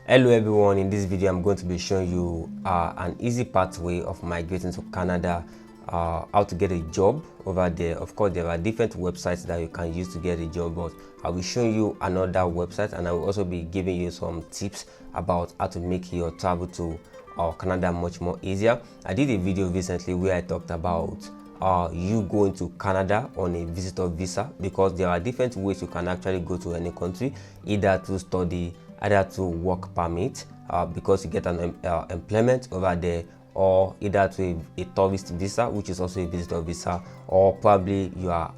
Hello everyone, in this video I'm going to be showing you an easy pathway of migrating to Canada, how to get a job over there. Of course, there are different websites that you can use to get a job, but I will show you another website, and I will also be giving you some tips about how to make your travel to Canada much more easier. I did a video recently where I talked about you going to Canada on a visitor visa, because there are different ways you can actually go to any country, either to study, either to work permit, because you get an employment over there, or either to a tourist visa, which is also a visitor visa, or probably you are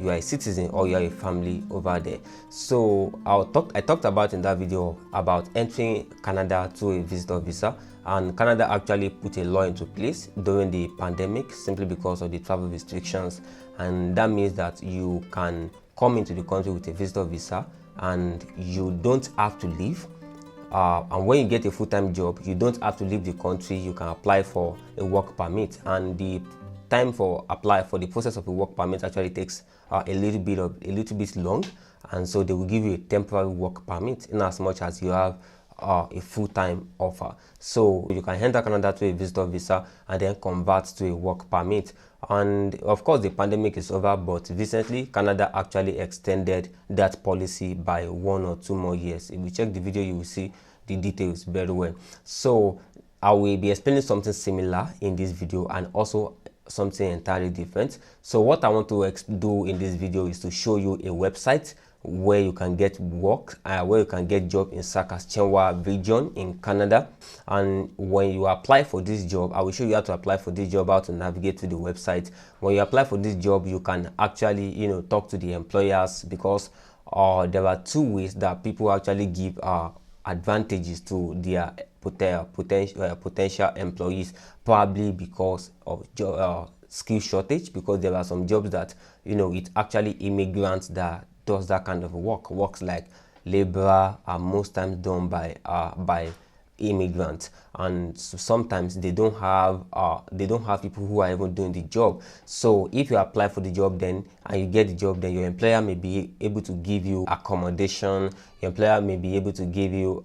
a citizen or you are a family over there. So I talked about in that video about entering Canada to a visitor visa, and Canada actually put a law into place during the pandemic simply because of the travel restrictions, and that means that you can come into the country with a visitor visa and you don't have to leave. And when you get a full-time job, you don't have to leave the country. You can apply for a work permit, and the time for the process of a work permit actually takes a little bit long, and so they will give you a temporary work permit in as much as you have a full-time offer. So you can enter Canada to a visitor visa and then convert to a work permit. And of course the pandemic is over, but recently Canada actually extended that policy by 1 or 2 more years. If you check the video, you will see the details very well. So I will be explaining something similar in this video and also something entirely different. So what I want to do in this video is to show you a website where you can get work, where you can get job in Saskatchewan region in Canada. And when you apply for this job, I will show you how to apply for this job, how to navigate to the website. When you apply for this job, you can actually talk to the employers, because there are 2 ways that people actually give advantages to their potential employees, probably because of skill shortage, because there are some jobs that it's actually immigrants that does that kind of works like laborer are most times done by immigrants, and so sometimes they don't have people who are even doing the job. So if you apply for the job and you get the job, then your employer may be able to give you accommodation. Your employer may be able to give you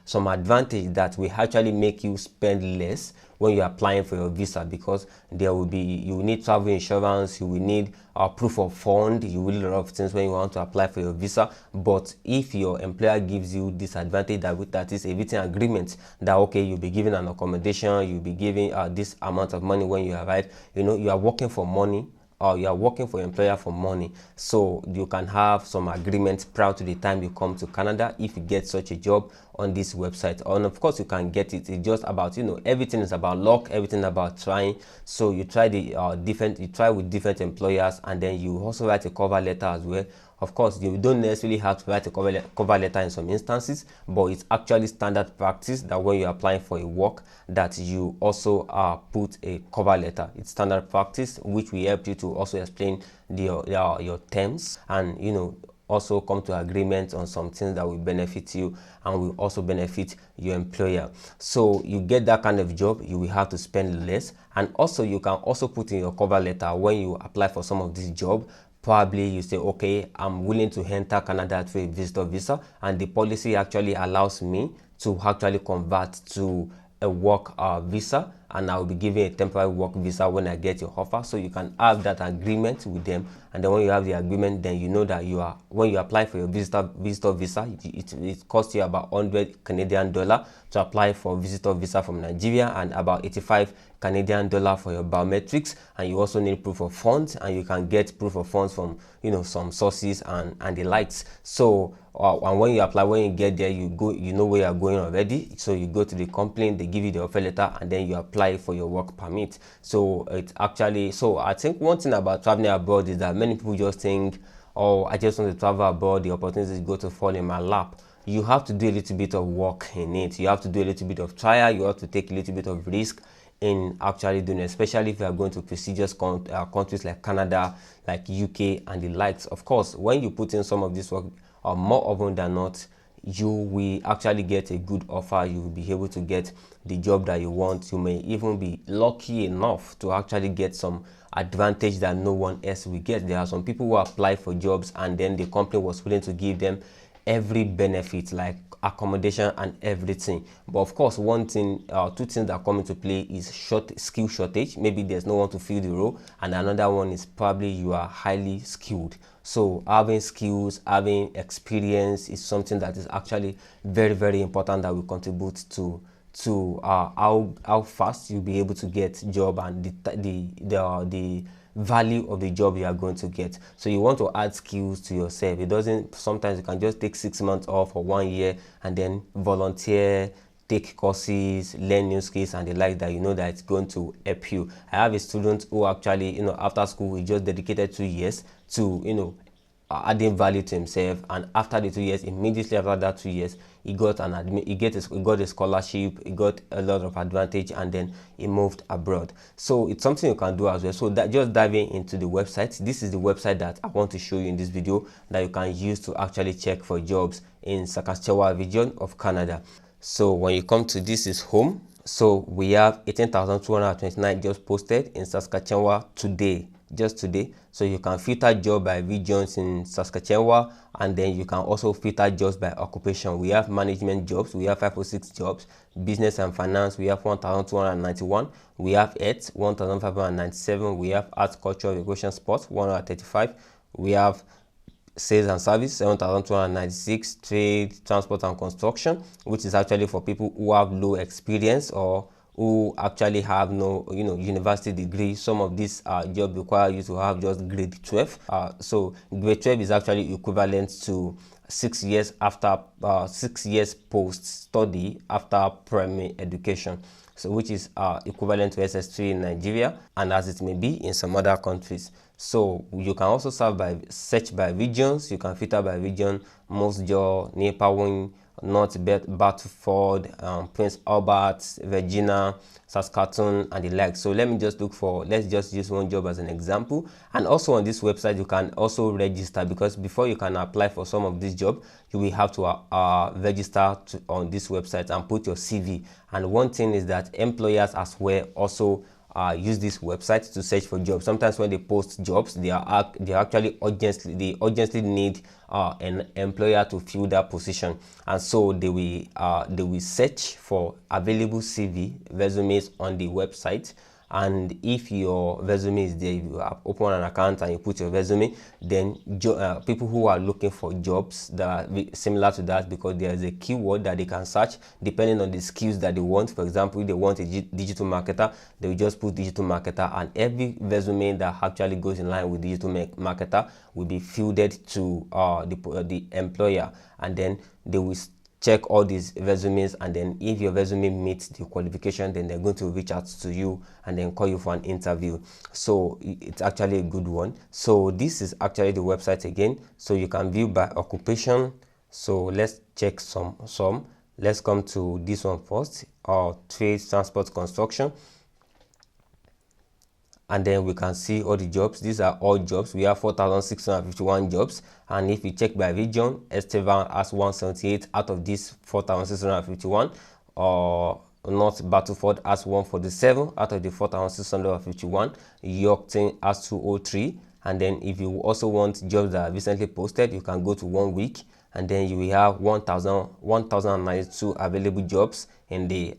some advantage that will actually make you spend less when you're applying for your visa, because you will need travel insurance, you will need proof of fund, you will need a lot of things when you want to apply for your visa. But if your employer gives you this advantage, that is a written agreement that okay, you'll be given an accommodation, you'll be given this amount of money when you arrive, you are working for money, or you are working for your employer for money. So you can have some agreements prior to the time you come to Canada if you get such a job on this website. And of course you can get it. It's just about everything is about luck, everything about trying. So you try with different employers, and then you also write a cover letter as well. Of course, you don't necessarily have to write a cover letter in some instances, but it's actually standard practice that when you're applying for a work, that you also put a cover letter. It's standard practice, which will help you to also explain your terms, and also come to agreement on some things that will benefit you and will also benefit your employer. So you get that kind of job, you will have to spend less. And also you can also put in your cover letter when you apply for some of these jobs. Probably you say, okay, I'm willing to enter Canada through a visitor visa, and the policy actually allows me to actually convert to a work visa, and I will be given a temporary work visa when I get your offer. So you can have that agreement with them, and then when you have the agreement, then you know that when you apply for your visitor visa, it costs you about 100 Canadian dollar to apply for visitor visa from Nigeria, and about 85 Canadian dollar for your biometrics. And you also need proof of funds, and you can get proof of funds from some sources and the likes. So and when you apply, when you get there, you know where you're going already. So you go to the company, they give you the offer letter, and then you apply for your work permit. So I think one thing about traveling abroad is that many people just think, oh, I just want to travel abroad, the opportunity is going to fall in my lap. You have to do a little bit of work in it. You have to do a little bit of trial. You have to take a little bit of risk in actually doing it, especially if you are going to prestigious countries like Canada, like UK and the likes. Of course, when you put in some of this work, more often than not, you will actually get a good offer. You will be able to get the job that you want. You may even be lucky enough to actually get some advantage that no one else will get. There are some people who apply for jobs and then the company was willing to give them every benefit, like accommodation and everything. But of course, one thing, two things that come into play is skill shortage. Maybe there's no one to fill the role, and another one is probably you are highly skilled. So having skills, having experience is something that is actually very, very important, that will contribute to how fast you'll be able to get job, and the value of the job you are going to get. So you want to add skills to yourself. It doesn't, sometimes you can just take 6 months off or 1 year and then volunteer, take courses, learn new skills and the like, that you know that it's going to help you. I have a student who actually, after school, he just dedicated 2 years to, adding value to himself, and after the 2 years, immediately after that 2 years, he got he got a scholarship, he got a lot of advantage, and then he moved abroad. So it's something you can do as well. So that, just diving into the website, this is the website that I want to show you in this video, that you can use to actually check for jobs in Saskatchewan region of Canada. So when you come to this is home. So we have 18,229 jobs posted in Saskatchewan today, just today. So you can filter job by regions in Saskatchewan, and then you can also filter jobs by occupation. We have management jobs, we have 506 jobs, business and finance, we have 1,291, we have health, 1,597, we have arts, culture, recreation, sports, 135, we have sales and service, 7,296, trade, transport and construction, which is actually for people who have low experience or who actually have no university degree. Some of these jobs require you to have just grade 12. So grade 12 is actually equivalent to 6 years after 6 years post study after primary education, so which is equivalent to SS3 in Nigeria, and as it may be in some other countries. So you can also search by regions. You can filter by region: Moose Jaw, Nipawin, North Battleford, Prince Albert, Virginia, Saskatoon, and the like. So let's just use one job as an example. And also on this website, you can also register, because before you can apply for some of this job, you will have to register on this website and put your CV. And one thing is that employers as well also use this website to search for jobs. Sometimes when they post jobs, they actually urgently need an employer to fill that position, and so they will search for available CV resumes on the website. And if your resume is there, you have opened an account and you put your resume, then people who are looking for jobs that are similar to that, because there is a keyword that they can search depending on the skills that they want. For example, if they want a digital marketer, they will just put digital marketer, and every resume that actually goes in line with digital marketer will be fielded to the employer, and then they will check all these resumes, and then if your resume meets the qualification, then they're going to reach out to you and then call you for an interview. So it's actually a good one. So this is actually the website again. So you can view by occupation. So let's check some. Let's come to this one first, trade, transport, construction. And then we can see all the jobs. These are all jobs. We have 4,651 jobs. And if you check by region, Estevan has 178 out of these 4,651. North Battleford has 147 out of the 4,651. Yorkton has 203. And then if you also want jobs that are recently posted, you can go to 1 week, and then you will have 1,092 available jobs in the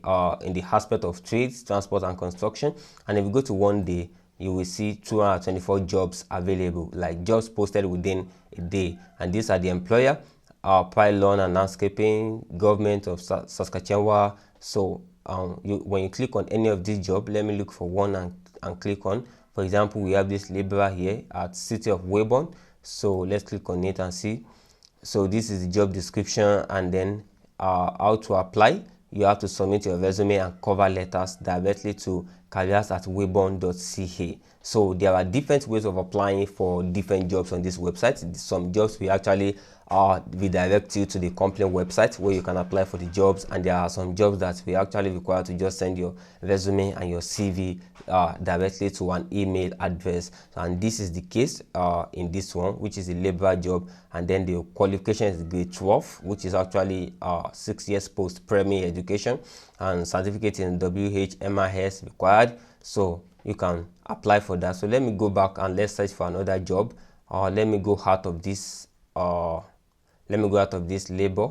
aspect of trades, transport and construction. And if you go to 1 day, you will see 224 jobs available, like jobs posted within a day. And these are the employer: pylon and landscaping, government of Saskatchewan. So when you click on any of these jobs, let me look for one and click on. For example, we have this laborer here at City of Weyburn. So let's click on it and see. So this is the job description, and then how to apply. You have to submit your resume and cover letters directly to careers@weyburn.ca. So there are different ways of applying for different jobs on this website. Some jobs will actually redirect you to the company website where you can apply for the jobs, and there are some jobs that we actually require to just send your resume and your CV directly to an email address. And this is the case in this one, which is a laborer job, and then the qualification is grade 12, which is actually 6 years post primary education, and certificate in WHMIS required. So you can apply for that. So let me go back and let's search for another job. Let me go out of this labor.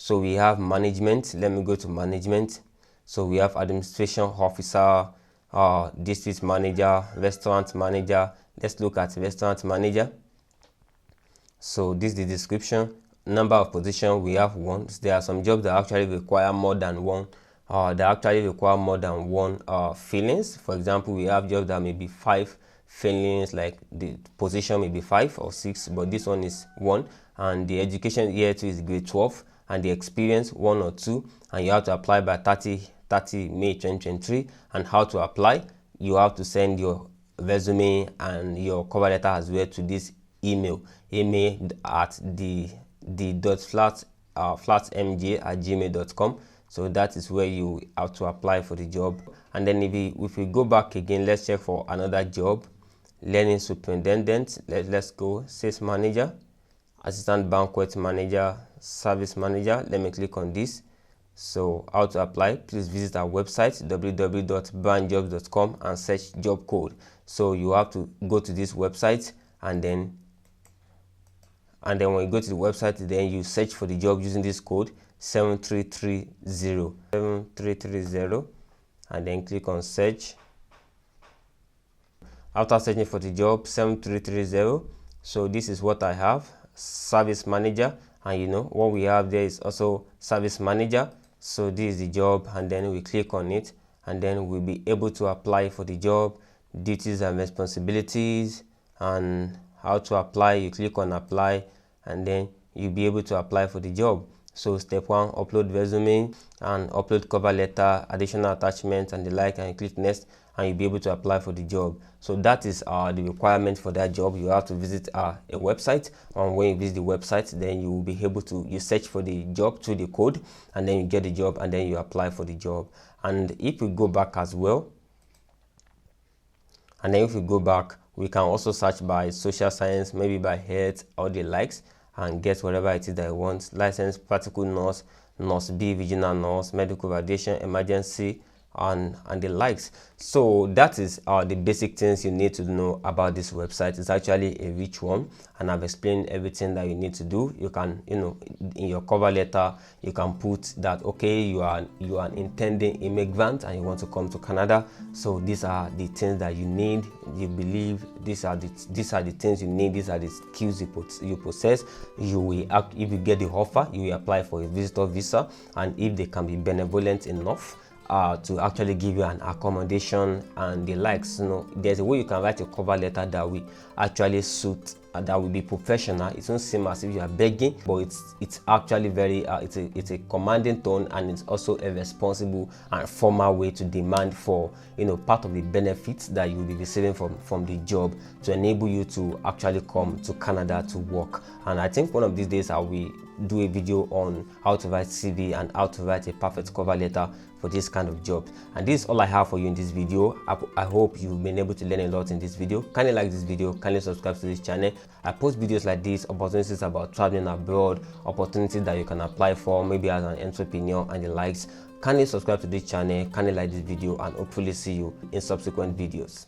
So we have management. Let me go to management. So we have administration officer, district manager, restaurant manager. Let's look at restaurant manager. So this is the description. Number of position, we have one. There are some jobs that actually require more than one. Fillings. For example, we have jobs that may be 5 fillings, like the position may be 5 or 6, but this one is 1. And the education year 2 is grade 12, and the experience 1 or 2, and you have to apply by 30 May 2023. And how to apply? You have to send your resume and your cover letter as well to this email at flatmj@gmail.com. So that is where you have to apply for the job. And then if we go back again, let's check for another job. Learning superintendent. Let's go. Sales manager, assistant banquet manager, service manager. Let me click on this. So how to apply? Please visit our website www.brandjobs.com and search job code. So you have to go to this website, and then when you go to the website, then you search for the job using this code 7330, and then click on search. After searching for the job 7330, so this is what I have, service manager, and what we have there is also service manager. So this is the job, and then we click on it, and then we'll be able to apply for the job, duties and responsibilities, and how to apply. You click on apply, and then you'll be able to apply for the job. So step 1, upload resume and upload cover letter, additional attachments and the like, and you click next, and you'll be able to apply for the job. So that is the requirement for that job. You have to visit a website, and when you visit the website, then you will be able to search for the job through the code, and then you get the job, and then you apply for the job. And if we go back as well, and then if we go back, we can also search by social science, maybe by health or the likes, and get whatever it is that I want. License, practical nurse, nurse B, regional nurse, medical radiation, emergency, and the likes. So that is the basic things you need to know about this website. It's actually a rich one, and I've explained everything that you need to do. You can, in your cover letter, you can put that, okay, you are an intending immigrant and you want to come to Canada. So these are the things that you need. You believe these are the things you need. These are the skills you possess. You will, if you get the offer, you will apply for a visitor visa, and if they can be benevolent enough to actually give you an accommodation and the likes. There's a way you can write a cover letter that will actually suit, that will be professional. It won't seem as if you are begging, but it's actually very it's a commanding tone, and it's also a responsible and formal way to demand for part of the benefits that you'll be receiving from the job, to enable you to actually come to Canada to work. And I think one of these days I will do a video on how to write CV and how to write a perfect cover letter for this kind of job. And this is all I have for you in this video. I hope you've been able to learn a lot in this video. Kindly like this video, kindly subscribe to this channel. I post videos like this, opportunities about traveling abroad, opportunities that you can apply for, maybe as an entrepreneur and the likes. Kindly subscribe to this channel, kindly like this video, and hopefully see you in subsequent videos.